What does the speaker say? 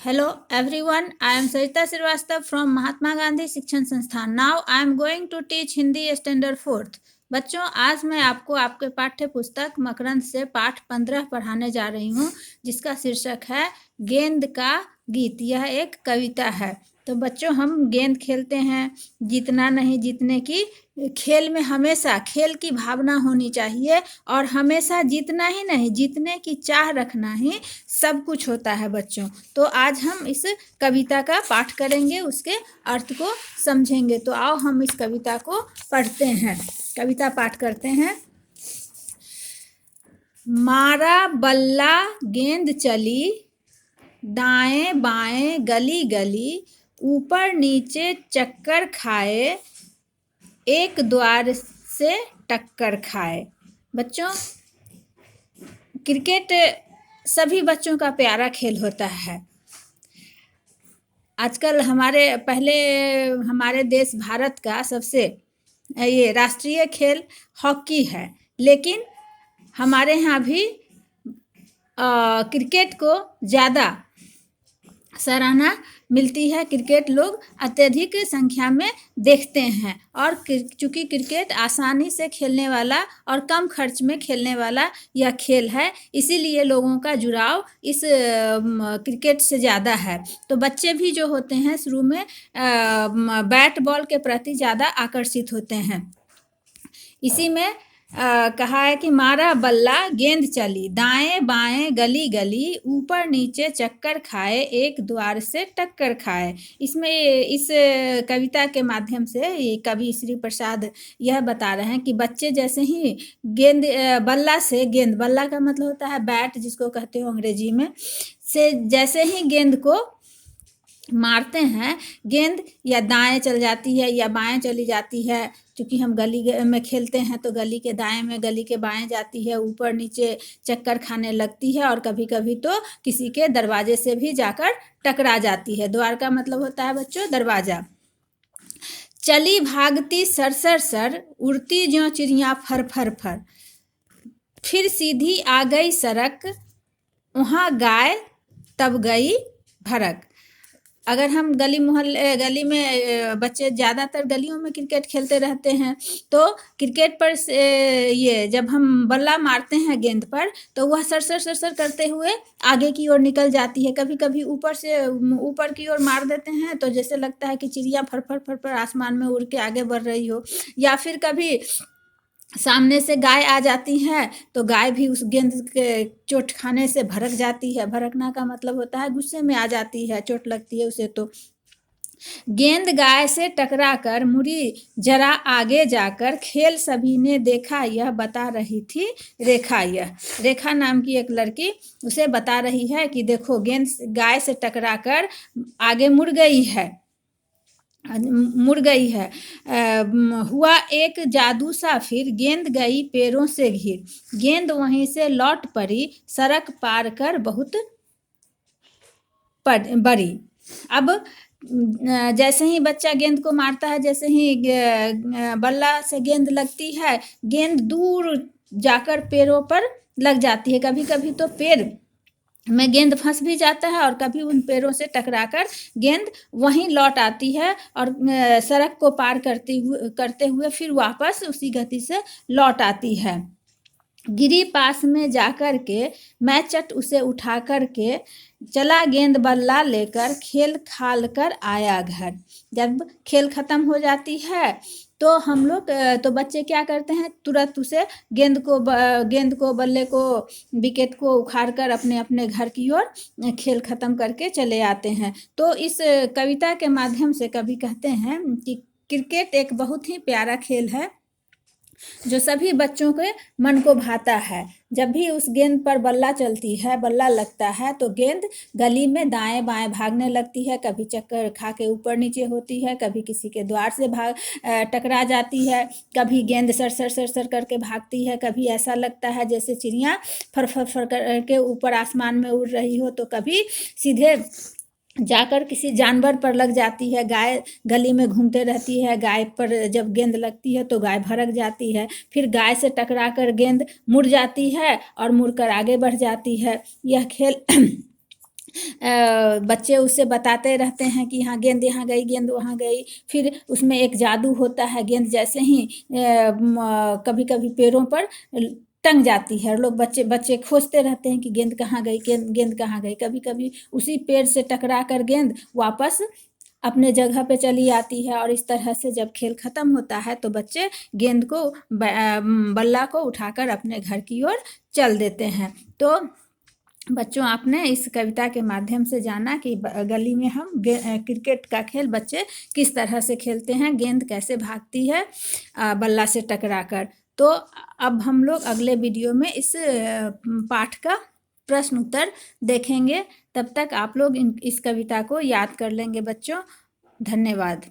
Hello everyone, I am Sarita Srivastava from Mahatma Gandhi शिक्षण संस्थान. Now I am going to teach Hindi Standard 4th. बच्चों, आज मैं आपको आपके पाठ्य पुस्तक मकरंद से पाठ 15 पढ़ाने जा रही हूँ, जिसका शीर्षक है गेंद का गीत. यह एक कविता है. तो बच्चों, हम गेंद खेलते हैं, जीतना नहीं जीतने की. खेल में हमेशा खेल की भावना होनी चाहिए और हमेशा जीतना ही नहीं, जीतने की चाह रखना ही सब कुछ होता है बच्चों. तो आज हम इस कविता का पाठ करेंगे, उसके अर्थ को समझेंगे. तो आओ हम इस कविता को पढ़ते हैं. कविता पाठ करते हैं. मारा बल्ला गेंद चली, दाएं बाएं गली गली, ऊपर नीचे चक्कर खाए, एक द्वार से टक्कर खाए. बच्चों, क्रिकेट सभी बच्चों का प्यारा खेल होता है. आजकल हमारे देश भारत का सबसे ये राष्ट्रीय खेल हॉकी है, लेकिन हमारे यहाँ भी क्रिकेट को ज़्यादा सराहना मिलती है. क्रिकेट लोग अत्यधिक संख्या में देखते हैं और चूँकि क्रिकेट आसानी से खेलने वाला और कम खर्च में खेलने वाला यह खेल है, इसीलिए लोगों का जुड़ाव इस क्रिकेट से ज़्यादा है. तो बच्चे भी जो होते हैं शुरू में बैट बॉल के प्रति ज़्यादा आकर्षित होते हैं. इसी में कहा है कि मारा बल्ला गेंद चली, दाएं बाएं गली गली, ऊपर नीचे चक्कर खाए, एक द्वार से टक्कर खाए. इसमें इस कविता के माध्यम से ये कवि श्री प्रसाद यह बता रहे हैं कि बच्चे जैसे ही गेंद बल्ला का मतलब होता है बैट, जिसको कहते हो अंग्रेजी में, से जैसे ही गेंद को मारते हैं, गेंद या दाएं चल जाती है या बाएं चली जाती है. क्योंकि हम गली में खेलते हैं तो गली के दाएं में गली के बाएं जाती है, ऊपर नीचे चक्कर खाने लगती है और कभी कभी तो किसी के दरवाजे से भी जाकर टकरा जाती है. द्वार का मतलब होता है बच्चों दरवाजा. चली भागती सर सर सर, उड़ती ज्यों चिड़िया फर फर फर, फिर सीधी आ गई सड़क, वहाँ गाय तब गई भड़क. अगर हम गली में बच्चे ज़्यादातर गलियों में क्रिकेट खेलते रहते हैं, तो क्रिकेट पर ये जब हम बल्ला मारते हैं गेंद पर, तो वह सर सर करते हुए आगे की ओर निकल जाती है. कभी कभी ऊपर की ओर मार देते हैं तो जैसे लगता है कि चिड़िया फर फर आसमान में उड़ के आगे बढ़ रही हो. या फिर कभी सामने से गाय आ जाती है तो गाय भी उस गेंद के चोट खाने से भड़क जाती है. भड़कना का मतलब होता है गुस्से में आ जाती है, चोट लगती है उसे. तो गेंद गाय से टकरा कर मुड़ी जरा आगे जाकर, खेल सभी ने देखा, यह बता रही थी रेखा. यह रेखा नाम की एक लड़की उसे बता रही है कि देखो गेंद गाय से टकरा कर आगे मुड़ गई है. हुआ एक जादू सा फिर, गेंद गई पैरों से घिर, गेंद वहीं से लौट पड़ी, सड़क पार कर बहुत बड़ी. अब जैसे ही बच्चा गेंद को मारता है, जैसे ही बल्ला से गेंद लगती है, गेंद दूर जाकर पैरों पर लग जाती है. कभी कभी तो पैर में गेंद फंस भी जाता है और कभी उन पैरों से टकराकर गेंद वहीं लौट आती है और सड़क को पार करते हुए फिर वापस उसी गति से लौट आती है. गिरी पास में जाकर के, मैं चट उसे उठा कर के, चला गेंद बल्ला लेकर, खेल खाल कर आया घर. जब खेल ख़त्म हो जाती है तो हम लोग तो बच्चे क्या करते हैं, तुरंत उसे गेंद को बल्ले को विकेट को उखाड़ कर अपने अपने घर की ओर खेल ख़त्म करके चले आते हैं. तो इस कविता के माध्यम से कवि कहते हैं कि क्रिकेट एक बहुत ही प्यारा खेल है जो सभी बच्चों के मन को भाता है. जब भी उस गेंद पर बल्ला लगता है तो गेंद गली में दाएं बाएं भागने लगती है. कभी चक्कर खा के ऊपर नीचे होती है, कभी किसी के द्वार से टकरा जाती है, कभी गेंद सर करके भागती है, कभी ऐसा लगता है जैसे चिड़िया फर करके ऊपर आसमान में उड़ रही हो, तो कभी सीधे जाकर किसी जानवर पर लग जाती है. गाय गली में घूमते रहती है, गाय पर जब गेंद लगती है तो गाय भड़क जाती है, फिर गाय से टकरा कर गेंद मुड़ जाती है और मुड़कर आगे बढ़ जाती है. यह खेल बच्चे उससे बताते रहते हैं कि हाँ गेंद यहाँ गई, गेंद वहाँ गई। फिर उसमें एक जादू होता है, गेंद जैसे ही कभी कभी पैरों पर टंग जाती है, और लोग बच्चे बच्चे खोजते रहते हैं कि गेंद कहाँ गई, गेंद गेंद कहाँ गई। कभी कभी उसी पेड़ से टकरा कर गेंद वापस अपने जगह पे चली आती है। और इस तरह से जब खेल खत्म होता है तो बच्चे गेंद को बल्ला को उठाकर अपने घर की ओर चल देते हैं। तो बच्चों, आपने इस कविता के माध्यम से जाना कि गली में हम क्रिकेट का खेल बच्चे किस तरह से खेलते हैं, गेंद कैसे भागती है बल्ला से टकरा कर। तो अब हम लोग अगले वीडियो में इस पाठ का प्रश्न उत्तर देखेंगे। तब तक आप लोग इस कविता को याद कर लेंगे बच्चों। धन्यवाद।